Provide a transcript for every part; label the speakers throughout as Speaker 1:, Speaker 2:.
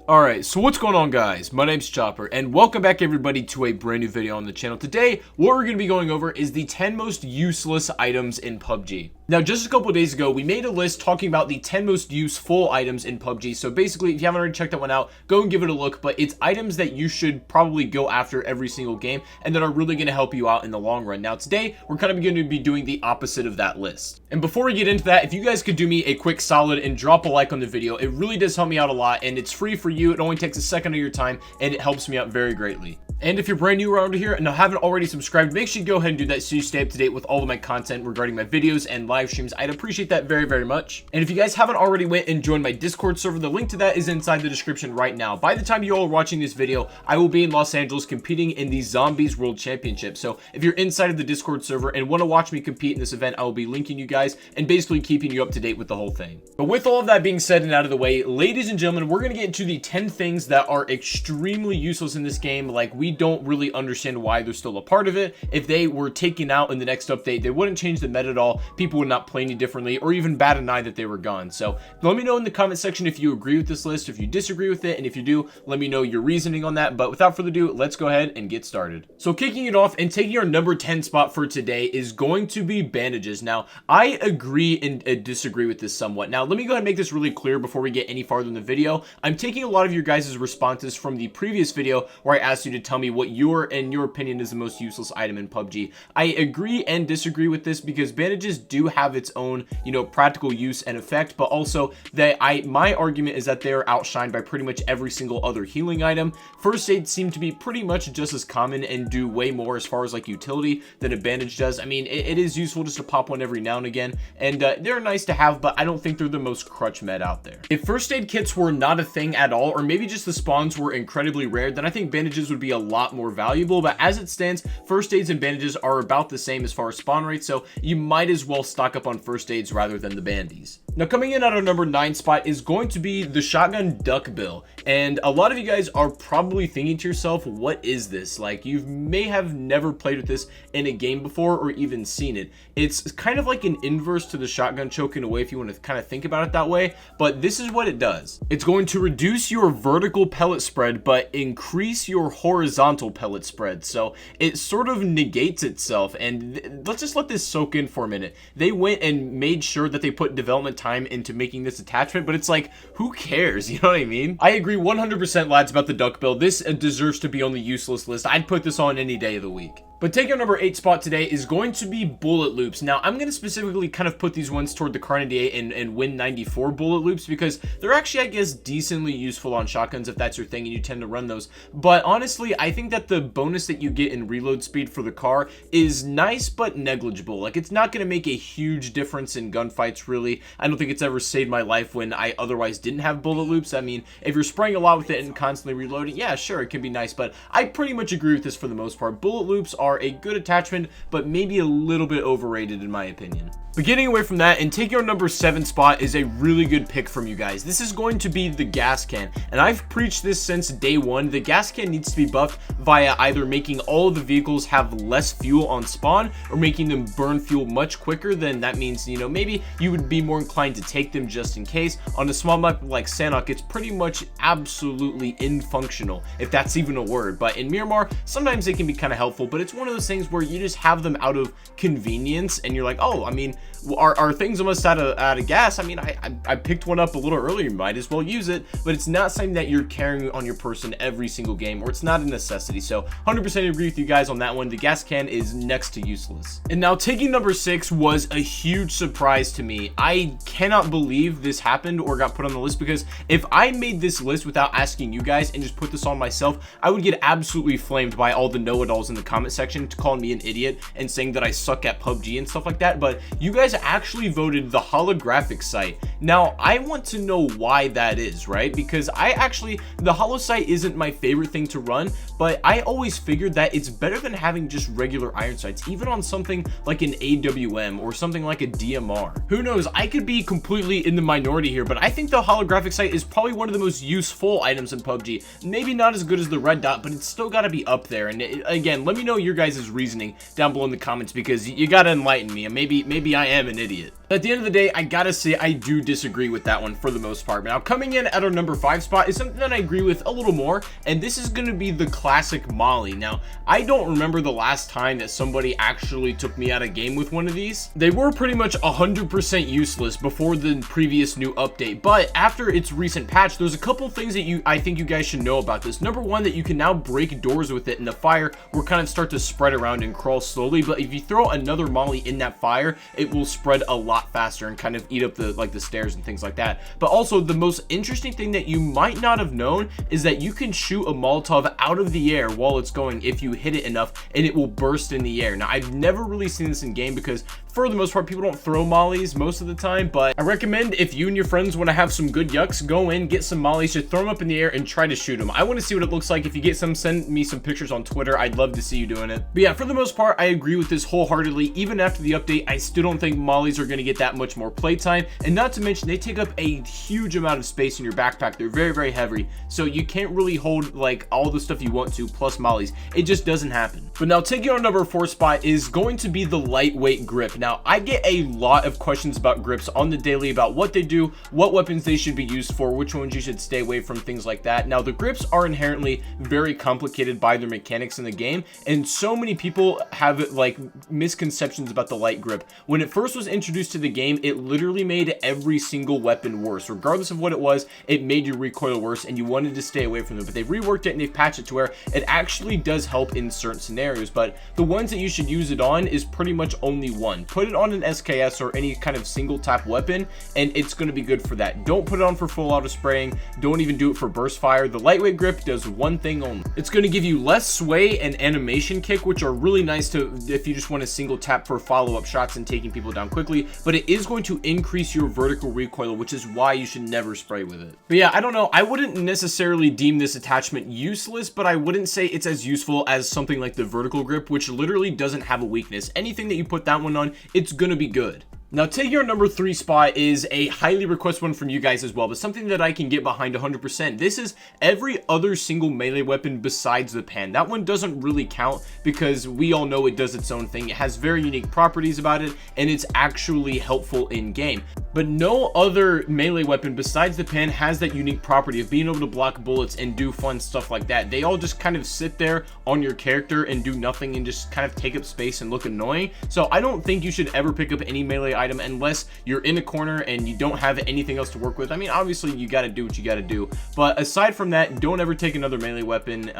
Speaker 1: Alright, so what's going on, guys? My name's Chopper, and welcome back everybody to a brand new video on the channel. Today, what we're going to be going over is the 10 most useless items in PUBG. Now, just a couple of days ago, we made a list talking about the 10 most useful items in PUBG. So basically, if you haven't already checked that one out, go and give it a look. But it's items that you should probably go after every single game and that are really going to help you out in the long run. Now, today, we're kind of going to be doing the opposite of that list. And before we get into that, if you guys could do me a quick solid and drop a like on the video, it really does help me out a lot, and it's free for you. It only takes a second of your time, and it helps me out very greatly. And if you're brand new around here and haven't already subscribed, make sure you go ahead and do that so you stay up to date with all of my content regarding my videos and live streams. I'd appreciate that very, very much. And if you guys haven't already went and joined my Discord server, the link to that is inside the description right now. By the time you all are watching this video, I will be in Los Angeles competing in the Zombies World Championship. So if you're inside of the Discord server and want to watch me compete in this event, I will be linking you guys and basically keeping you up to date with the whole thing. But with all of that being said and out of the way, ladies and gentlemen, we're going to get into the 10 things that are extremely useless in this game. Like, we don't really understand why they're still a part of it. If they were taken out in the next update, they wouldn't change the meta at all. People would not play any differently or even bat an eye that they were gone. So let me know in the comment section if you agree with this list, if you disagree with it, and if you do, let me know your reasoning on that. But without further ado, let's go ahead and get started. So kicking it off and taking our number 10 spot for today is going to be bandages. Now, I agree and disagree with this somewhat. Now, let me go ahead and make this really clear before we get any farther in the video. I'm taking a lot of your guys' responses from the previous video where I asked you to tell me what your opinion is the most useless item in PUBG. I agree and disagree with this because bandages do have its own, practical use and effect, but also my argument is that they are outshined by pretty much every single other healing item. First aid seem to be pretty much just as common and do way more as far as like utility than a bandage does. I mean, it is useful just to pop one every now and again, and they're nice to have, but I don't think they're the most crutch med out there. If first aid kits were not a thing at all, or maybe just the spawns were incredibly rare, then I think bandages would be a lot more valuable. But as it stands, first aids and bandages are about the same as far as spawn rates, so you might as well stock up on first aids rather than the bandies. Now, coming in at our number 9 spot is going to be the shotgun duck bill. And a lot of you guys are probably thinking to yourself, what is this? Like, you may have never played with this in a game before or even seen it. It's kind of like an inverse to the shotgun choke in a way, if you want to kind of think about it that way, but this is what it does. It's going to reduce your vertical pellet spread, but increase your horizontal pellet spread. So it sort of negates itself, and let's just let this soak in for a minute. They went and made sure that they put development time into making this attachment, but it's like, who cares? You know what I mean? I agree 100%, lads, about the duck bill. This deserves to be on the useless list. I'd put this on any day of the week. But taking our number 8 spot today is going to be bullet loops. Now, I'm going to specifically kind of put these ones toward the Kar 98 and Win 94 bullet loops because they're actually, I guess, decently useful on shotguns if that's your thing and you tend to run those. But honestly, I think that the bonus that you get in reload speed for the car is nice but negligible. Like, it's not going to make a huge difference in gunfights, really. I don't think it's ever saved my life when I otherwise didn't have bullet loops. I mean, if you're spraying a lot with it and constantly reloading, yeah, sure, it can be nice, but I pretty much agree with this for the most part. Bullet loops are a good attachment, but maybe a little bit overrated in my opinion. But getting away from that and taking our number 7 spot is a really good pick from you guys. This is going to be the gas can, and I've preached this since day one. The gas can needs to be buffed via either making all of the vehicles have less fuel on spawn or making them burn fuel much quicker. Then that means, maybe you would be more inclined to take them just in case. On a small map like Sanhok, it's pretty much absolutely infunctional, if that's even a word. But in Miramar, sometimes they can be kind of helpful, but it's one of those things where you just have them out of convenience and you're like, oh, I mean, are things almost out of gas? I mean, I picked one up a little earlier, might as well use it, but it's not something that you're carrying on your person every single game, or it's not a necessity. So 100% agree with you guys on that one. The gas can is next to useless. And now taking number 6 was a huge surprise to me. I cannot believe this happened or got put on the list, because if I made this list without asking you guys and just put this on myself, I would get absolutely flamed by all the know-it-alls in the comment section calling me an idiot and saying that I suck at PUBG and stuff like that. But you guys actually voted the holographic sight. Now, I want to know why that is, right? Because the Holo Sight isn't my favorite thing to run, but I always figured that it's better than having just regular iron sights, even on something like an AWM or something like a DMR. Who knows? I could be completely in the minority here, but I think the holographic sight is probably one of the most useful items in PUBG. Maybe not as good as the red dot, but it's still got to be up there. And again, let me know your guys' reasoning down below in the comments, because you got to enlighten me, and maybe I am an idiot. At the end of the day, I gotta say I do disagree with that one for the most part. Now, coming in at our number 5 spot is something that I agree with a little more, and this is going to be the classic Molly. Now, I don't remember the last time that somebody actually took me out of game with one of these. They were pretty much 100% useless before the previous new update, but after its recent patch, there's a couple things that I think you guys should know about this. Number one, that you can now break doors with it, and the fire will kind of start to spread around and crawl slowly, but if you throw another Molly in that fire, it will spread a lot faster and kind of eat up the stairs and things like that. But also, the most interesting thing that you might not have known is that you can shoot a Molotov out of the air while it's going if you hit it enough, and it will burst in the air. Now, I've never really seen this in game because for the most part, people don't throw mollies most of the time, but I recommend if you and your friends want to have some good yucks, go in, get some mollies, just throw them up in the air and try to shoot them. I want to see what it looks like. If you get some, send me some pictures on Twitter. I'd love to see you doing it. But yeah, for the most part, I agree with this wholeheartedly. Even after the update, I still don't think mollies are going to get that much more playtime, and not to mention they take up a huge amount of space in your backpack. They're very, very heavy, so you can't really hold like all the stuff you want to plus mollies. It just doesn't happen. But now, taking our number 4 spot is going to be the lightweight grip. Now, I get a lot of questions about grips on the daily, about what they do, what weapons they should be used for, which ones you should stay away from, things like that. Now, the grips are inherently very complicated by their mechanics in the game, and so many people have like misconceptions about the light grip. When it first was introduced to the game, it literally made every single weapon worse. Regardless of what it was, it made your recoil worse, and you wanted to stay away from them. But they've reworked it and they've patched it to where it actually does help in certain scenarios. But the ones that you should use it on is pretty much only one. Put it on an SKS or any kind of single tap weapon, and it's going to be good for that. Don't put it on for full auto spraying. Don't even do it for burst fire. The lightweight grip does one thing only. It's going to give you less sway and animation kick, which are really nice to if you just want to single tap for follow-up shots and taking people down quickly, but it is going to increase your vertical recoil, which is why you should never spray with it. But yeah, I don't know. I wouldn't necessarily deem this attachment useless, but I wouldn't say it's as useful as something like the vertical grip, which literally doesn't have a weakness. Anything that you put that one on, it's going to be good. Now, taking our number 3 spot is a highly requested one from you guys as well, but something that I can get behind 100%. This is every other single melee weapon besides the pan. That one doesn't really count because we all know it does its own thing. It has very unique properties about it, and it's actually helpful in game. But no other melee weapon besides the pan has that unique property of being able to block bullets and do fun stuff like that. They all just kind of sit there on your character and do nothing and just kind of take up space and look annoying. So I don't think you should ever pick up any melee item unless you're in a corner and you don't have anything else to work with. I mean, obviously you got to do what you got to do, but aside from that, don't ever take another melee weapon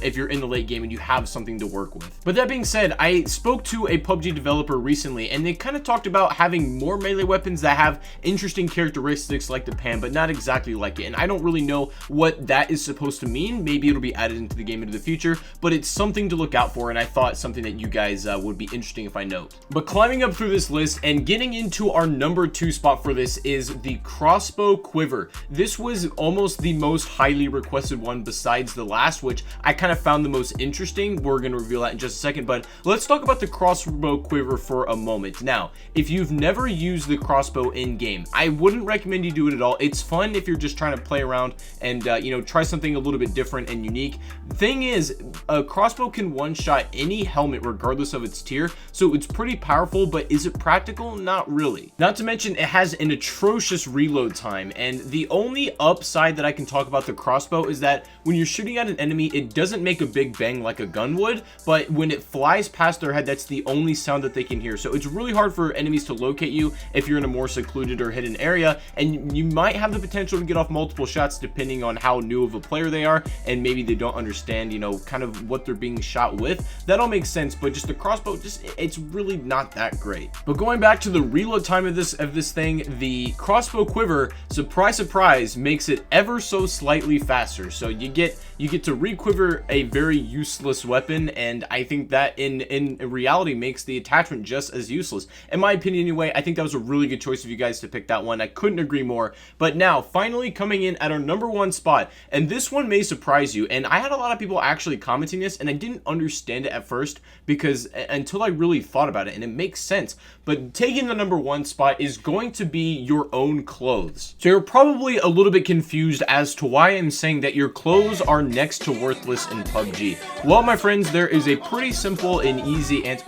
Speaker 1: if you're in the late game and you have something to work with. But that being said, I spoke to a PUBG developer recently, and they kind of talked about having more melee weapons that have interesting characteristics like the pan, but not exactly like it. And I don't really know what that is supposed to mean. Maybe it'll be added into the game into the future, but it's something to look out for, and I thought something that you guys would be interesting if I note. But climbing up through this list and getting into our number 2 spot for this is the Crossbow Quiver. This was almost the most highly requested one besides the last, which I kind of found the most interesting. We're going to reveal that in just a second, but let's talk about the Crossbow Quiver for a moment. Now, if you've never used the crossbow in game, I wouldn't recommend you do it at all. It's fun if you're just trying to play around and try something a little bit different and unique. The thing is, a crossbow can one-shot any helmet regardless of its tier, so it's pretty powerful, but is it practical? Not really. Not to mention, it has an atrocious reload time, and the only upside that I can talk about the crossbow is that when you're shooting at an enemy, it doesn't make a big bang like a gun would, but when it flies past their head, that's the only sound that they can hear. So it's really hard for enemies to locate you if you're in a more secluded or hidden area, and you might have the potential to get off multiple shots depending on how new of a player they are, and maybe they don't understand, kind of what they're being shot with. That all makes sense, but just the crossbow, it's really not that great. But going back to the reload time of this thing, the Crossbow Quiver, surprise surprise, makes it ever so slightly faster. So you get to requiver a very useless weapon, and I think that in reality makes the attachment just as useless. In my opinion anyway, I think that was a really good choice of you guys to pick that one. I couldn't agree more. But now, finally coming in at our number 1 spot, and this one may surprise you, and I had a lot of people actually commenting this, and I didn't understand it at first because until I really thought about it, and it makes sense. But taking the number 1 spot is going to be your own clothes. So you're probably a little bit confused as to why I'm saying that your clothes are next to worthless in PUBG. Well, my friends, there is a pretty simple and easy answer.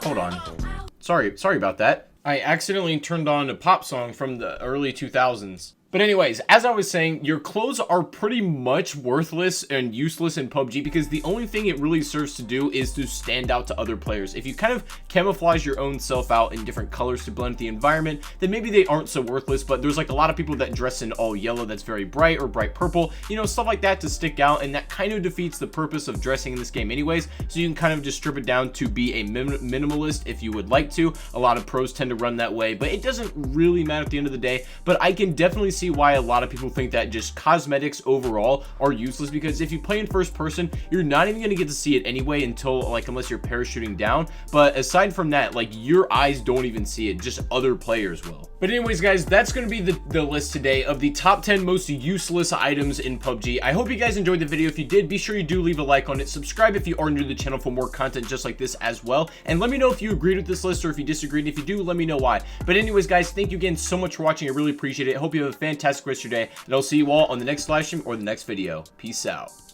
Speaker 1: Hold on. Sorry about that. I accidentally turned on a pop song from the early 2000s. But anyways, as I was saying, your clothes are pretty much worthless and useless in PUBG because the only thing it really serves to do is to stand out to other players. If you kind of camouflage your own self out in different colors to blend with the environment, then maybe they aren't so worthless. But there's like a lot of people that dress in all yellow that's very bright, or bright purple, you know, stuff like that to stick out, and that kind of defeats the purpose of dressing in this game anyways. So you can kind of just strip it down to be a minimalist if you would like to. A lot of pros tend to run that way, but it doesn't really matter at the end of the day. But I can definitely see why a lot of people think that just cosmetics overall are useless, because if you play in first person, you're not even going to get to see it anyway until, like, unless you're parachuting down. But aside from that, like, your eyes don't even see it, just other players will. But anyways, guys, that's going to be the list today of the top 10 most useless items in PUBG. I hope you guys enjoyed the video. If you did, be sure you do leave a like on it. Subscribe if you are new to the channel for more content just like this as well. And let me know if you agreed with this list or if you disagreed. If you do, let me know why. But anyways, guys, thank you again so much for watching. I really appreciate it. I hope you have a fantastic rest of your day, and I'll see you all on the next live stream or the next video. Peace out.